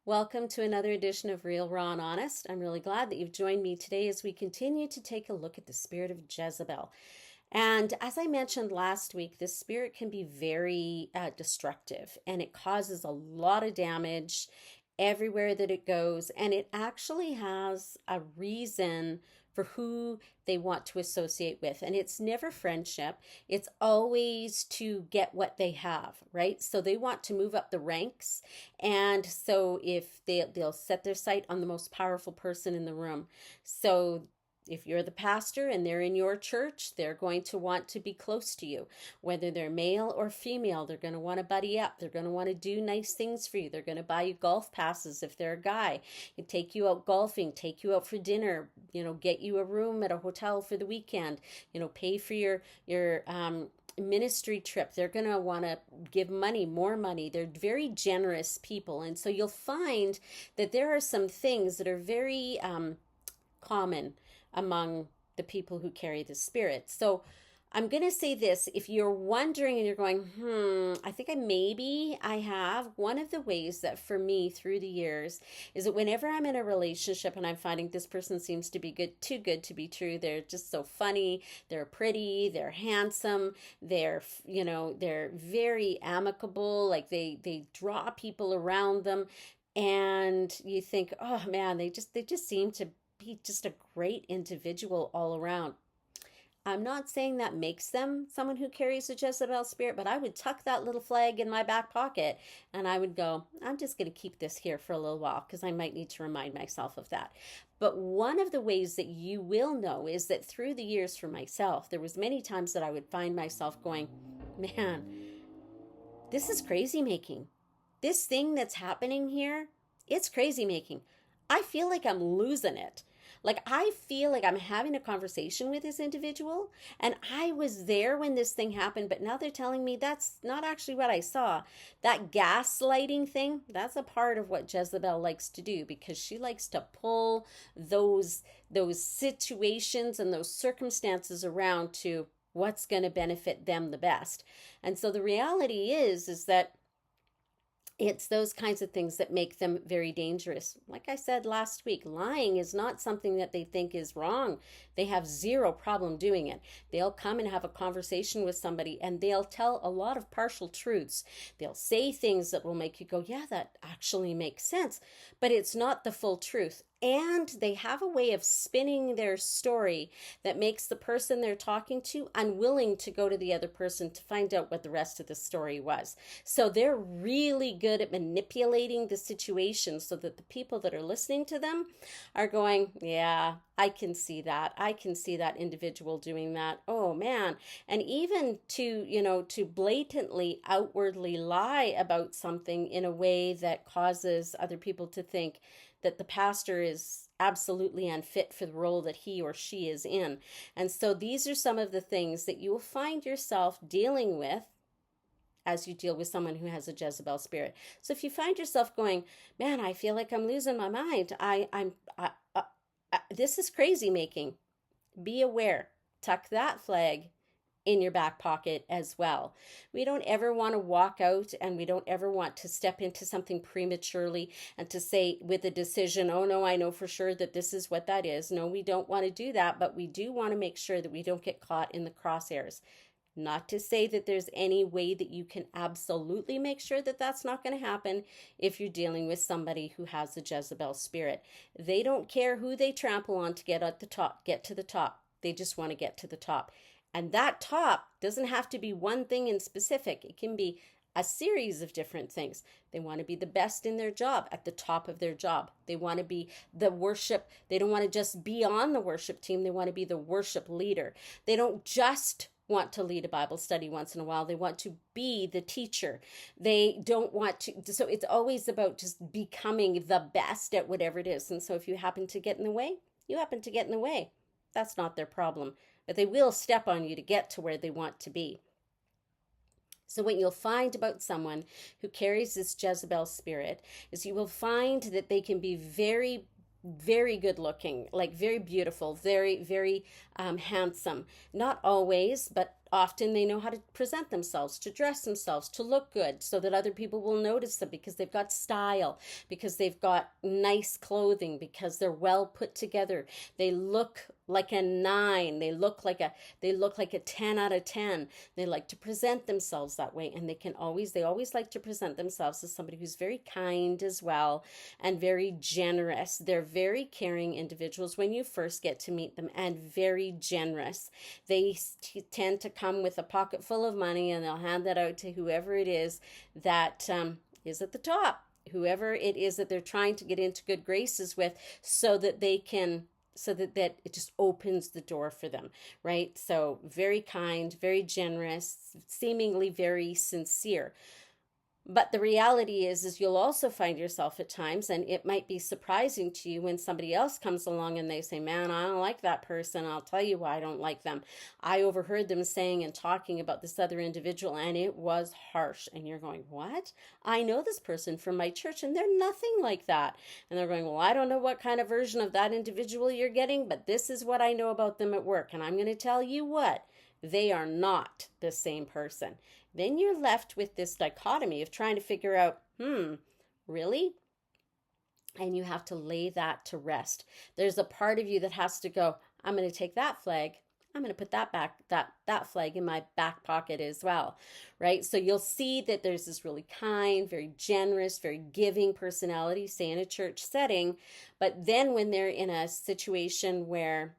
Welcome to another edition of Real, Raw, and Honest. I'm really glad that you've joined me today as we continue to take a look at the spirit of Jezebel. And as I mentioned last week, this spirit can be very destructive and it causes a lot of damage everywhere that it goes. And it actually has a reason for who they want to associate with. And it's never friendship, it's always to get what they have, right? So they want to move up the ranks. And so if they'll set their sight on the most powerful person in the room. So if you're the pastor and they're in your church, they're going to want to be close to you. Whether they're male or female, they're going to want to buddy up. They're going to want to do nice things for you. They're going to buy you golf passes if they're a guy, and take you out golfing, take you out for dinner, get you a room at a hotel for the weekend, pay for your ministry trip. They're going to want to give money, more money. They're very generous people. And so you'll find that there are some things that are very common among the people who carry the spirit. So I'm going to say this. If you're wondering and you're going, I think I have, one of the ways that for me through the years is that whenever I'm in a relationship and I'm finding this person seems to be too good to be true, they're just so funny, they're pretty, they're handsome, they're very amicable, like they draw people around them, and you think, oh man, they just seem to be just a great individual all around. I'm not saying that makes them someone who carries a Jezebel spirit, but I would tuck that little flag in my back pocket and I would go, I'm just going to keep this here for a little while because I might need to remind myself of that. But one of the ways that you will know is that through the years for myself, there was many times that I would find myself going, man, this is crazy making. This thing that's happening here, it's crazy making. I feel like I'm losing it. Like I feel like I'm having a conversation with this individual and I was there when this thing happened, but now they're telling me that's not actually what I saw. That gaslighting thing, that's a part of what Jezebel likes to do because she likes to pull those situations and those circumstances around to what's going to benefit them the best. And so the reality is that it's those kinds of things that make them very dangerous. Like I said last week, lying is not something that they think is wrong. They have zero problem doing it. They'll come and have a conversation with somebody and they'll tell a lot of partial truths. They'll say things that will make you go, yeah, that actually makes sense. But it's not the full truth. And they have a way of spinning their story that makes the person they're talking to unwilling to go to the other person to find out what the rest of the story was. So they're really good at manipulating the situation so that the people that are listening to them are going, yeah, I can see that. I can see that individual doing that. Oh man. And even to blatantly outwardly lie about something in a way that causes other people to think that the pastor is absolutely unfit for the role that he or she is in. And so these are some of the things that you will find yourself dealing with as you deal with someone who has a Jezebel spirit. So if you find yourself going, man, I feel like I'm losing my mind. This is crazy making. Be aware. Tuck that flag in your back pocket as well. We don't ever want to walk out and we don't ever want to step into something prematurely and to say with a decision, oh no, I know for sure that this is what that is. No, we don't want to do that, but we do want to make sure that we don't get caught in the crosshairs. Not to say that there's any way that you can absolutely make sure that that's not going to happen if you're dealing with somebody who has a Jezebel spirit. They don't care who they trample on to get at the top, get to the top. They just want to get to the top. And that top doesn't have to be one thing in specific. It can be a series of different things. They want to be the best in their job, at the top of their job. They want to be the worship. They don't want to just be on the worship team. They want to be the worship leader. They don't just want to lead a Bible study once in a while. They want to be the teacher. They don't want to, so it's always about just becoming the best at whatever it is. And so if you happen to get in the way, you happen to get in the way. That's not their problem. But they will step on you to get to where they want to be. So what you'll find about someone who carries this Jezebel spirit is you will find that they can be very, very good looking, like very beautiful, very, very handsome. Not always, but often they know how to present themselves, to dress themselves, to look good so that other people will notice them because they've got style, because they've got nice clothing, because they're well put together. They look like a 9. They look like a 10 out of 10. They like to present themselves that way, and they always like to present themselves as somebody who's very kind as well and very generous. They're very caring individuals when you first get to meet them, and very generous. They tend to come with a pocket full of money, and they'll hand that out to whoever it is that is at the top, whoever it is that they're trying to get into good graces with, so that it just opens the door for them, right? So very kind, very generous, seemingly very sincere. But the reality is you'll also find yourself at times, and it might be surprising to you when somebody else comes along and they say, man, I don't like that person. I'll tell you why I don't like them. I overheard them saying and talking about this other individual, and it was harsh. And you're going, what? I know this person from my church, and they're nothing like that. And they're going, well, I don't know what kind of version of that individual you're getting, but this is what I know about them at work. And I'm going to tell you what, they are not the same person. Then you're left with this dichotomy of trying to figure out, really? And you have to lay that to rest. There's a part of you that has to go, I'm going to take that flag. I'm going to put that flag in my back pocket as well, right? So you'll see that there's this really kind, very generous, very giving personality, say in a church setting. But then when they're in a situation where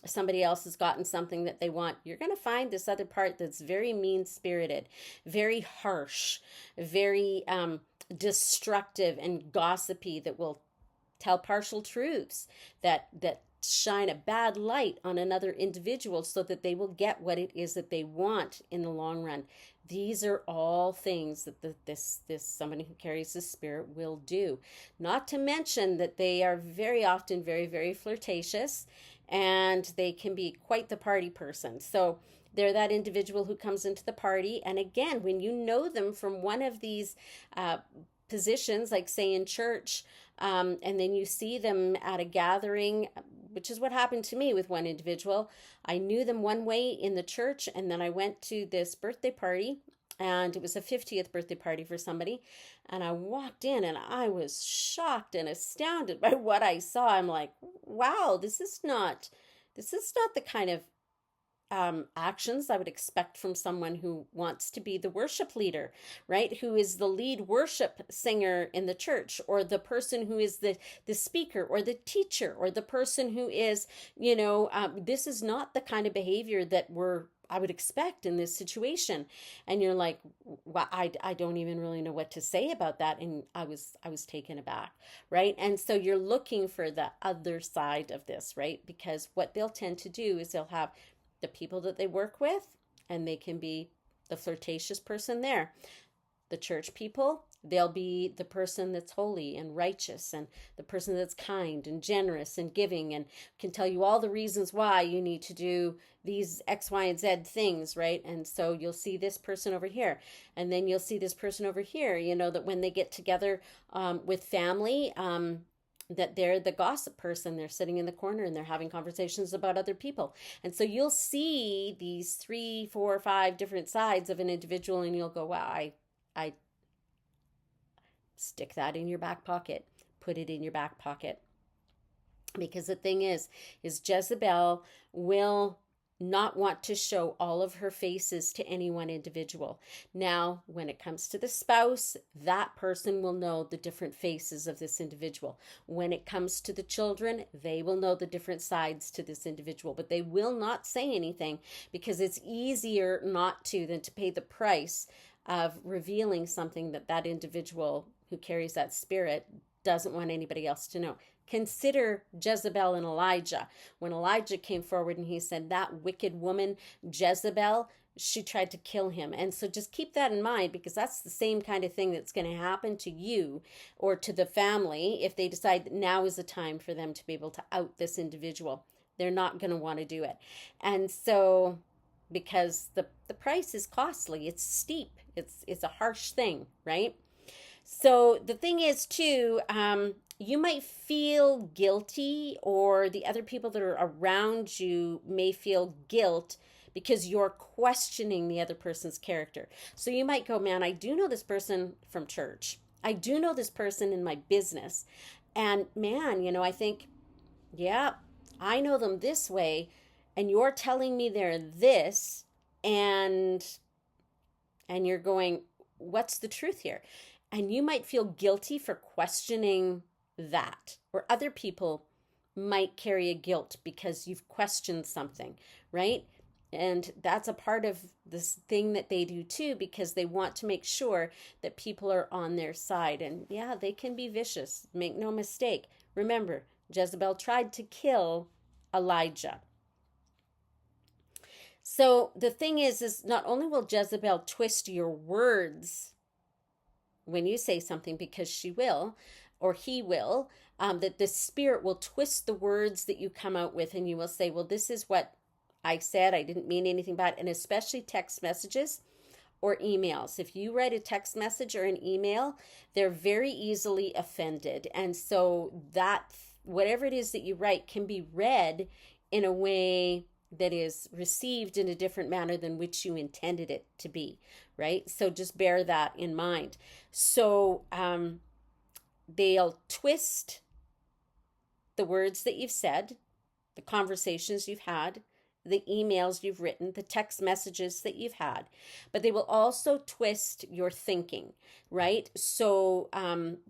somebody else has gotten something that they want, you're going to find this other part that's very mean-spirited, very harsh, very destructive and gossipy, that will tell partial truths, that shine a bad light on another individual so that they will get what it is that they want in the long run. These are all things that this somebody who carries the spirit will do. Not to mention that they are very often very, very flirtatious, and they can be quite the party person. So they're that individual who comes into the party. And again, when you know them from one of these positions, like say in church, and then you see them at a gathering, which is what happened to me with one individual. I knew them one way in the church, and then I went to this birthday party, and it was a 50th birthday party for somebody. And I walked in and I was shocked and astounded by what I saw. I'm like, wow, this is not the kind of actions I would expect from someone who wants to be the worship leader, right? Who is the lead worship singer in the church, or the person who is the speaker, or the teacher, or the person who is, this is not the kind of behavior that I would expect in this situation. And you're like, well, I don't even really know what to say about that. And I was taken aback, right? And so you're looking for the other side of this, right? Because what they'll tend to do is they'll have the people that they work with, and they can be the flirtatious person there. The church people, they'll be the person that's holy and righteous, and the person that's kind and generous and giving, and can tell you all the reasons why you need to do these X, Y, and Z things, right? And so you'll see this person over here, and then you'll see this person over here, that when they get together with family, that they're the gossip person. They're sitting in the corner and they're having conversations about other people. And so you'll see these 3, 4, 5 different sides of an individual, and you'll go, wow, I stick that in your back pocket. Put it in your back pocket. Because the thing is Jezebel will not want to show all of her faces to any one individual. Now, when it comes to the spouse, that person will know the different faces of this individual. When it comes to the children, they will know the different sides to this individual, but they will not say anything, because it's easier not to than to pay the price of revealing something that individual who carries that spirit doesn't want anybody else to know. Consider Jezebel and Elijah. When Elijah came forward and he said, that wicked woman, Jezebel, she tried to kill him. And so just keep that in mind, because that's the same kind of thing that's going to happen to you or to the family if they decide that now is the time for them to be able to out this individual. They're not going to want to do it. And so, because the price is costly, it's steep, it's a harsh thing, right? So the thing is too, you might feel guilty, or the other people that are around you may feel guilt because you're questioning the other person's character. So you might go, man, I do know this person from church. I do know this person in my business. And man, I think, yeah, I know them this way, and you're telling me they're this, and you're going, what's the truth here? And you might feel guilty for questioning that, or other people might carry a guilt because you've questioned something, right? And that's a part of this thing that they do too, because they want to make sure that people are on their side. And yeah, they can be vicious. Make no mistake. Remember, Jezebel tried to kill Elijah. So the thing is not only will Jezebel twist your words when you say something, because she will, or he will, that the spirit will twist the words that you come out with, and you will say, well, this is what I said. I didn't mean anything bad. And especially text messages or emails. If you write a text message or an email, they're very easily offended. And so that whatever it is that you write can be read in a way that is received in a different manner than which you intended it to be, right? So just bear that in mind. So they'll twist the words that you've said, the conversations you've had, the emails you've written, the text messages that you've had, but they will also twist your thinking, right? So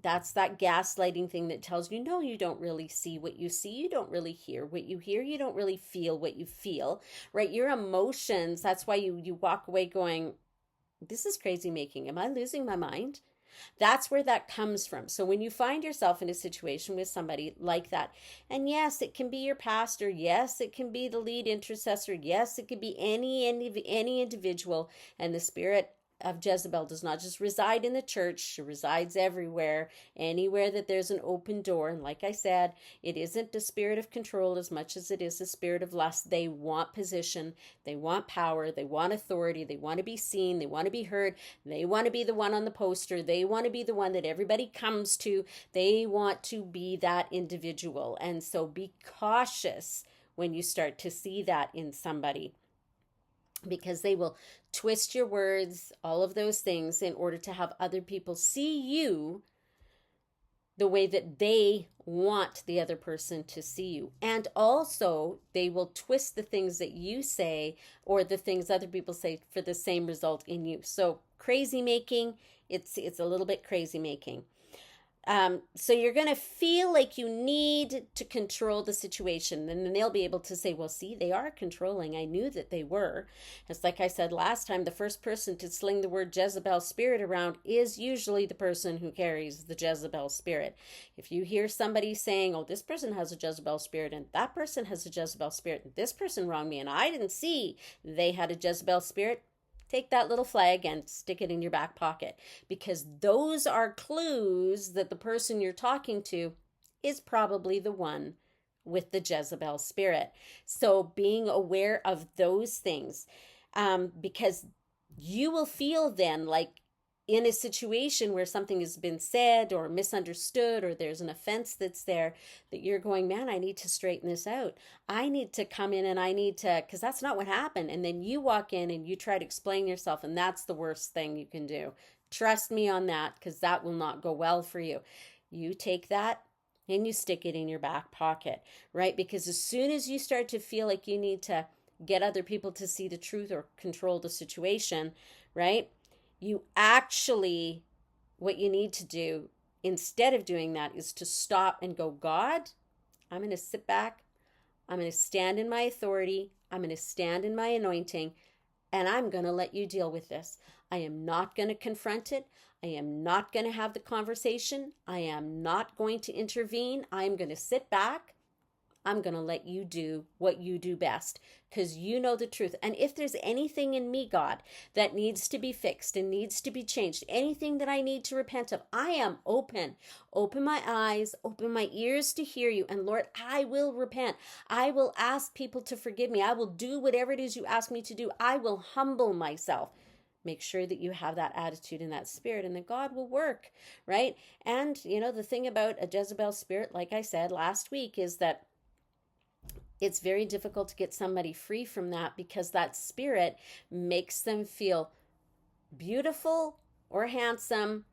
that's that gaslighting thing that tells you, no, you don't really see what you see. You don't really hear what you hear. You don't really feel what you feel, right? Your emotions, that's why you walk away going, this is crazy making. Am I losing my mind? That's where that comes from. So when you find yourself in a situation with somebody like that, and yes, it can be your pastor, yes, it can be the lead intercessor, yes, it could be any individual, and the spirit of Jezebel does not just reside in the church. She resides everywhere, anywhere that there's an open door. And like I said, it isn't the spirit of control as much as it is the spirit of lust. They want position, they want power, they want authority, they want to be seen, they want to be heard, they want to be the one on the poster, they want to be the one that everybody comes to, they want to be that individual. And so be cautious when you start to see that in somebody, because they will twist your words, all of those things, in order to have other people see you the way that they want the other person to see you. And also, they will twist the things that you say or the things other people say for the same result in you. So crazy making, it's a little bit crazy making. So you're going to feel like you need to control the situation. And then they'll be able to say, well, see, they are controlling. I knew that they were. It's like I said last time, the first person to sling the word Jezebel spirit around is usually the person who carries the Jezebel spirit. If you hear somebody saying, oh, this person has a Jezebel spirit and that person has a Jezebel spirit and this person wronged me and I didn't see they had a Jezebel spirit, take that little flag and stick it in your back pocket, because those are clues that the person you're talking to is probably the one with the Jezebel spirit. So being aware of those things, because you will feel then like in a situation where something has been said or misunderstood, or there's an offense that's there, that you're going, man, I need to straighten this out. I need to come in and I need to, because that's not what happened. And then you walk in and you try to explain yourself, and that's the worst thing you can do. Trust me on that, because that will not go well for you. You take that and you stick it in your back pocket, right? Because as soon as you start to feel like you need to get other people to see the truth or control the situation, right? You actually, what you need to do instead of doing that is to stop and go, God, I'm going to sit back. I'm going to stand in my authority. I'm going to stand in my anointing, and I'm going to let you deal with this. I am not going to confront it. I am not going to have the conversation. I am not going to intervene. I'm going to sit back. I'm going to let you do what you do best, because you know the truth. And if there's anything in me, God, that needs to be fixed and needs to be changed, anything that I need to repent of, I am open. Open my eyes, open my ears to hear you. And Lord, I will repent. I will ask people to forgive me. I will do whatever it is you ask me to do. I will humble myself. Make sure that you have that attitude and that spirit, and that God will work, right? And, the thing about a Jezebel spirit, like I said last week, is that It's very difficult to get somebody free from that because that spirit makes them feel beautiful or handsome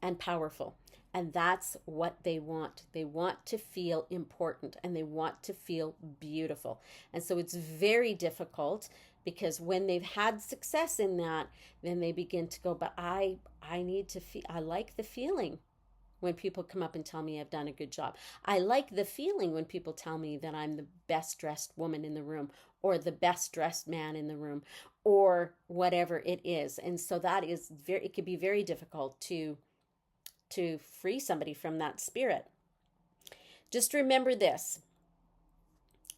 and powerful. And that's what they want. They want to feel important and they want to feel beautiful. And so it's very difficult because when they've had success in that, then they begin to go, but I need to feel, I like the feeling when people come up and tell me I've done a good job. I like the feeling when people tell me that I'm the best dressed woman in the room or the best dressed man in the room or whatever it is. And so that is very, it can be very difficult to free somebody from that spirit. Just remember this: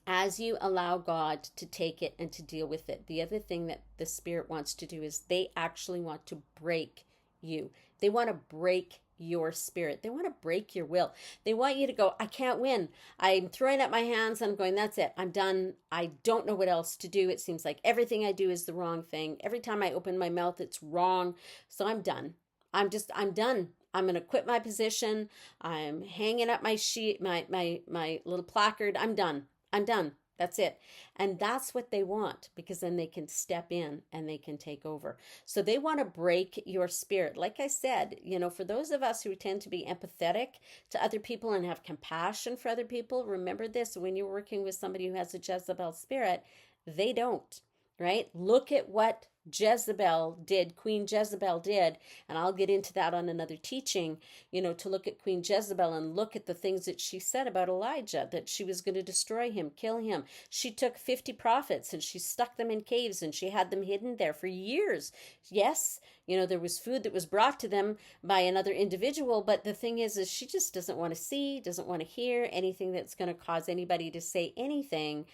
as you allow God to take it and to deal with it, the other thing that the spirit wants to do is they actually want to break you. They want to break your spirit. They want to break your will. They want you to go, I can't win. I'm throwing up my hands. I'm going, that's it. I'm done. I don't know what else to do. It seems like everything I do is the wrong thing. Every time I open my mouth, it's wrong. So I'm done. I'm done. I'm going to quit my position. I'm hanging up my sheet, my little placard. I'm done. I'm done. That's it. And that's what they want, because then they can step in and they can take over. So they want to break your spirit. Like I said, for those of us who tend to be empathetic to other people and have compassion for other people, remember this: when you're working with somebody who has a Jezebel spirit, they don't, right? Look at what Queen Jezebel did, and I'll get into that on another teaching, to look at Queen Jezebel and look at the things that she said about Elijah, that she was going to destroy him, kill him. She took 50 prophets and she stuck them in caves and she had them hidden there for years. Yes, there was food that was brought to them by another individual, but the thing is she just doesn't want to see, doesn't want to hear anything that's going to cause anybody to say anything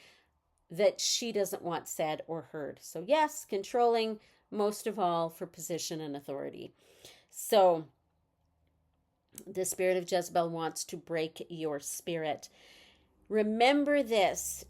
that she doesn't want said or heard. So yes, controlling most of all for position and authority. So the spirit of Jezebel wants to break your spirit. Remember this: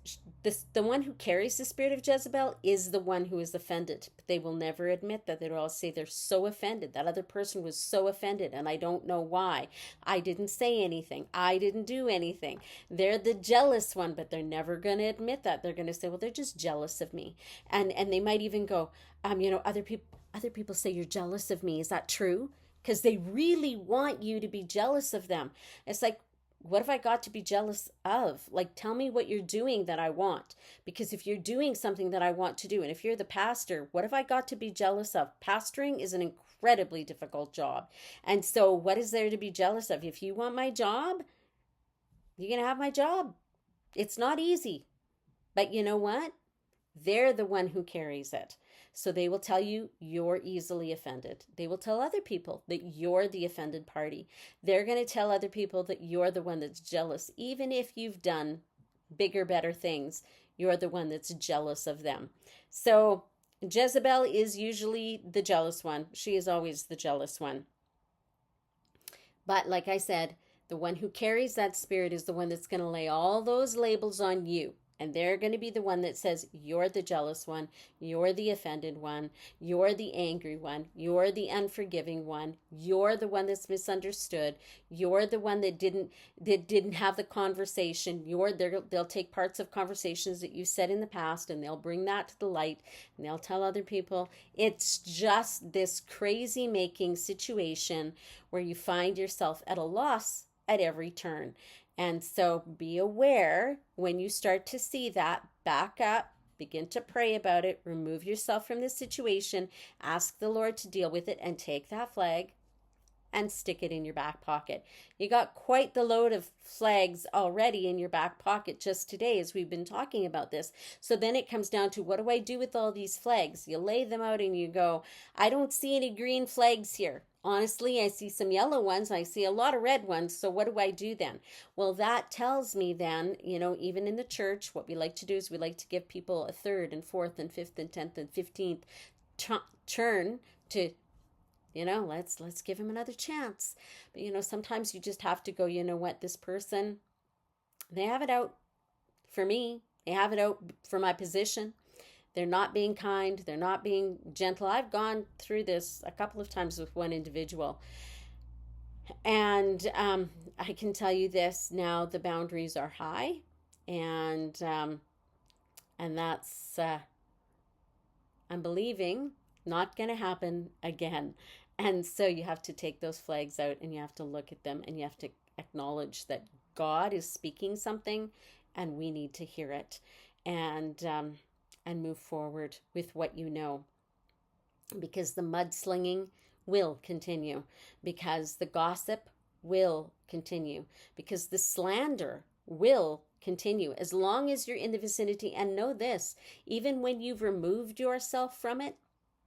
the one who carries the spirit of Jezebel is the one who is offended. But they will never admit that. They'll all say they're so offended. That other person was so offended and I don't know why. I didn't say anything. I didn't do anything. They're the jealous one, but they're never going to admit that. They're going to say, well, they're just jealous of me. And they might even go, other people say you're jealous of me. Is that true? Because they really want you to be jealous of them. It's like, what have I got to be jealous of? Like, tell me what you're doing that I want. Because if you're doing something that I want to do, and if you're the pastor, what have I got to be jealous of? Pastoring is an incredibly difficult job. And so what is there to be jealous of? If you want my job, you're going to have my job. It's not easy. But you know what? They're the one who carries it. So they will tell you you're easily offended. They will tell other people that you're the offended party. They're going to tell other people that you're the one that's jealous. Even if you've done bigger, better things, you're the one that's jealous of them. So Jezebel is usually the jealous one. She is always the jealous one. But like I said, the one who carries that spirit is the one that's going to lay all those labels on you. And they're going to be the one that says, you're the jealous one, you're the offended one, you're the angry one, you're the unforgiving one, you're the one that's misunderstood, you're the one that didn't have the conversation. They'll take parts of conversations that you said in the past and they'll bring that to the light and they'll tell other people. It's just this crazy making situation where you find yourself at a loss at every turn. And so be aware when you start to see that, back up, begin to pray about it, remove yourself from this situation, ask the Lord to deal with it, and take that flag and stick it in your back pocket. You got quite the load of flags already in your back pocket just today as we've been talking about this. So then it comes down to, what do I do with all these flags? You lay them out and you go, I don't see any green flags here. Honestly, I see some yellow ones. I see a lot of red ones. So what do I do then? Well, that tells me then, even in the church, what we like to do is we like to give people a third and fourth and fifth and 10th and 15th turn to, let's give him another chance. But, sometimes you just have to go, you know what, this person, they have it out for me. They have it out for my position. They're not being kind. They're not being gentle. I've gone through this a couple of times with one individual. And I can tell you this now, the boundaries are high. And that's I'm believing not going to happen again. And so you have to take those flags out and you have to look at them and you have to acknowledge that God is speaking something and we need to hear it and move forward with what you know, because the mudslinging will continue, because the gossip will continue, because the slander will continue as long as you're in the vicinity. And know this, even when you've removed yourself from it,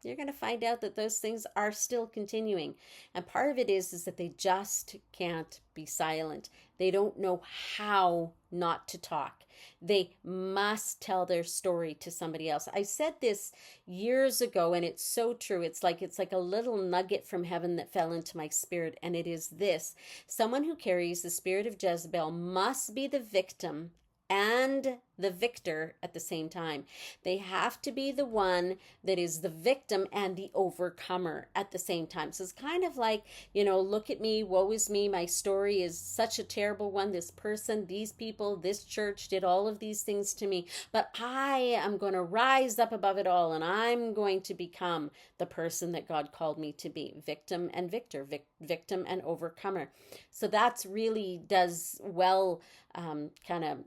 you're going to find out that those things are still continuing. And part of it is that they just can't be silent. They don't know how not to talk. They must tell their story to somebody else. I said this years ago and it's so true. It's like a little nugget from heaven that fell into my spirit, and it is this: someone who carries the spirit of Jezebel must be the victim and the victor at the same time. They have to be the one that is the victim and the overcomer at the same time. So it's kind of like, look at me, woe is me, my story is such a terrible one. This person, these people, this church did all of these things to me, but I am going to rise up above it all and I'm going to become the person that God called me to be. Victim and victor, victim and overcomer. So that's really does well kind of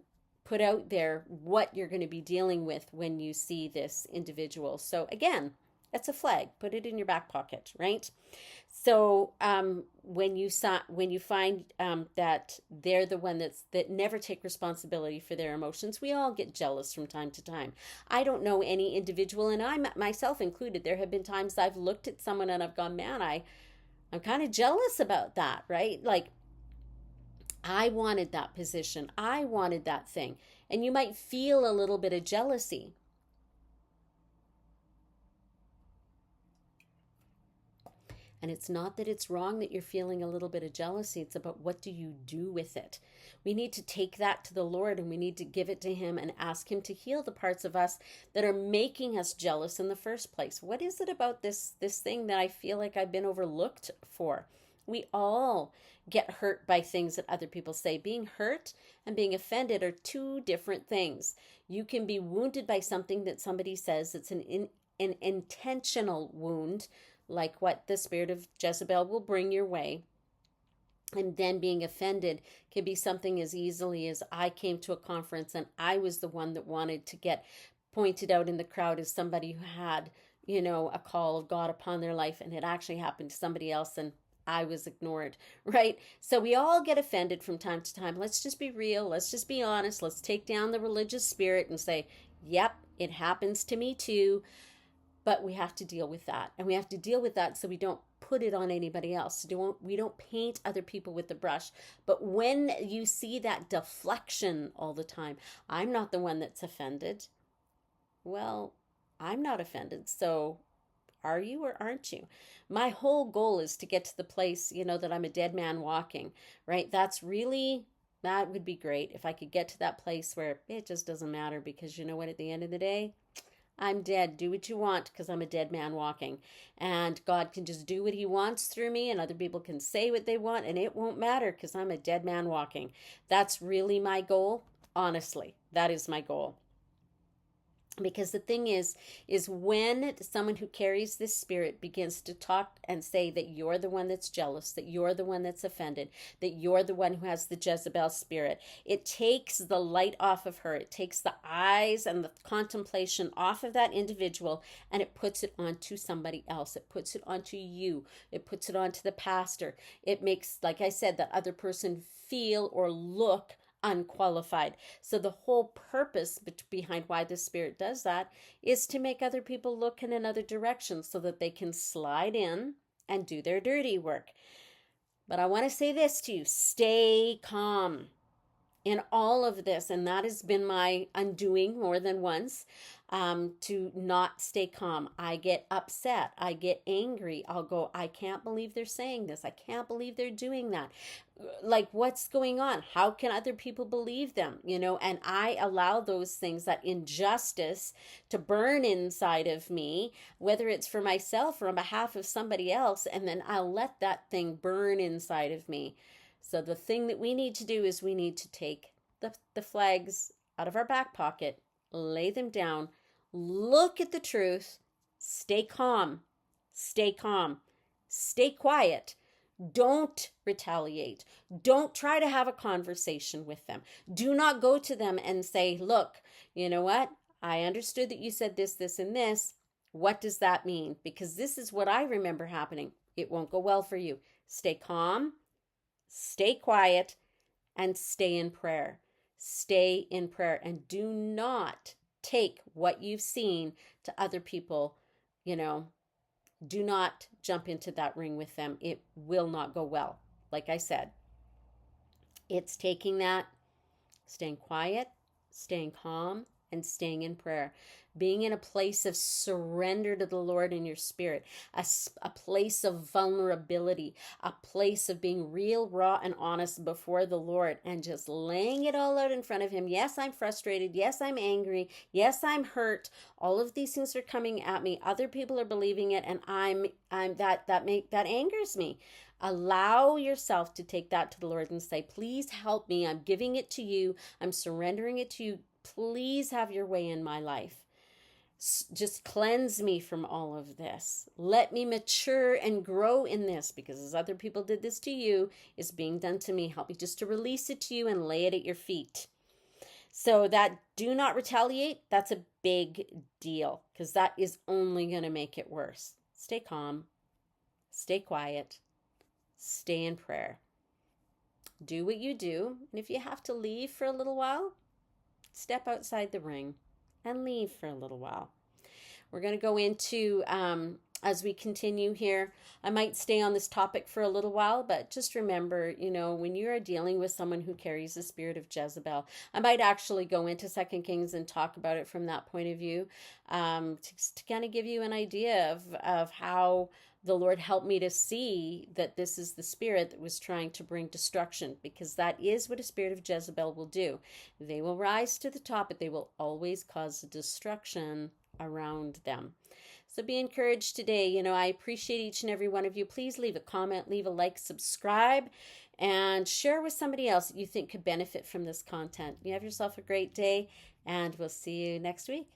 put out there what you're going to be dealing with when you see this individual. So again, that's a flag. Put it in your back pocket, right? So when you find that they're the one that never take responsibility for their emotions, we all get jealous from time to time. I don't know any individual, and I myself included. There have been times I've looked at someone and I've gone, man, I'm kind of jealous about that, right? Like, I wanted that position. I wanted that thing. And you might feel a little bit of jealousy. And it's not that it's wrong that you're feeling a little bit of jealousy. It's about what do you do with it. We need to take that to the Lord and we need to give it to Him and ask Him to heal the parts of us that are making us jealous in the first place. What is it about this thing that I feel like I've been overlooked for? We all get hurt by things that other people say. Being hurt and being offended are two different things. You can be wounded by something that somebody says. It's an intentional wound, like what the spirit of Jezebel will bring your way. And then being offended can be something as easily as I came to a conference and I was the one that wanted to get pointed out in the crowd as somebody who had, a call of God upon their life, and it actually happened to somebody else and I was ignored, right? So we all get offended from time to time. Let's just be real. Let's just be honest. Let's take down the religious spirit and say, yep, it happens to me too. But we have to deal with that. And we have to deal with that so we don't put it on anybody else. We don't paint other people with the brush. But when you see that deflection all the time, I'm not the one that's offended. Well, I'm not offended. So are you or aren't you? My whole goal is to get to the place, that I'm a dead man walking, right? That would be great if I could get to that place where it just doesn't matter, because you know what, at the end of the day, I'm dead. Do what you want, because I'm a dead man walking. And God can just do what He wants through me, and other people can say what they want, and it won't matter because I'm a dead man walking. That's really my goal. Honestly, that is my goal. Because the thing is when someone who carries this spirit begins to talk and say that you're the one that's jealous, that you're the one that's offended, that you're the one who has the Jezebel spirit, it takes the light off of her. It takes the eyes and the contemplation off of that individual, and it puts it onto somebody else. It puts it onto you. It puts it onto the pastor. It makes, like I said, that other person feel or look unqualified. So the whole purpose behind why the spirit does that is to make other people look in another direction so that they can slide in and do their dirty work. But I want to say this to you: stay calm in all of this. And that has been my undoing more than once, to not stay calm. I get upset. I get angry. I'll go, I can't believe they're saying this. I can't believe they're doing that. Like, what's going on? How can other people believe them? And I allow those things, that injustice, to burn inside of me, whether it's for myself or on behalf of somebody else. And then I'll let that thing burn inside of me. So the thing that we need to do is we need to take the flags out of our back pocket, lay them down, look at the truth, stay calm, stay calm, stay quiet. Don't retaliate. Don't try to have a conversation with them. Do not go to them and say, look, you know what? I understood that you said this, this, and this. What does that mean? Because this is what I remember happening. It won't go well for you. Stay calm, stay quiet, and stay in prayer. Stay in prayer and do not take what you've seen to other people. Do not jump into that ring with them. It will not go well. Like I said, it's taking that, staying quiet, staying calm, and staying in prayer. Being in a place of surrender to the Lord in your spirit, a place of vulnerability, a place of being real, raw, and honest before the Lord and just laying it all out in front of Him. Yes, I'm frustrated. Yes, I'm angry. Yes, I'm hurt. All of these things are coming at me. Other people are believing it, and that angers me. Allow yourself to take that to the Lord and say, please help me. I'm giving it to you. I'm surrendering it to you. Please have your way in my life. Just cleanse me from all of this. Let me mature and grow in this, because as other people did this to you, it's being done to me. Help me just to release it to you and lay it at your feet. So that do not retaliate, that's a big deal, because that is only going to make it worse. Stay calm, stay quiet, stay in prayer. Do what you do, and if you have to leave for a little while, step outside the ring and leave for a little while. We're going to go into, as we continue here, I might stay on this topic for a little while, but just remember, when you are dealing with someone who carries the spirit of Jezebel, I might actually go into 2 Kings and talk about it from that point of view, to kind of give you an idea of how the Lord helped me to see that this is the spirit that was trying to bring destruction, because that is what a spirit of Jezebel will do. They will rise to the top, but they will always cause destruction around them. So be encouraged today. I appreciate each and every one of you. Please leave a comment, leave a like, subscribe, and share with somebody else that you think could benefit from this content. You have yourself a great day, and we'll see you next week.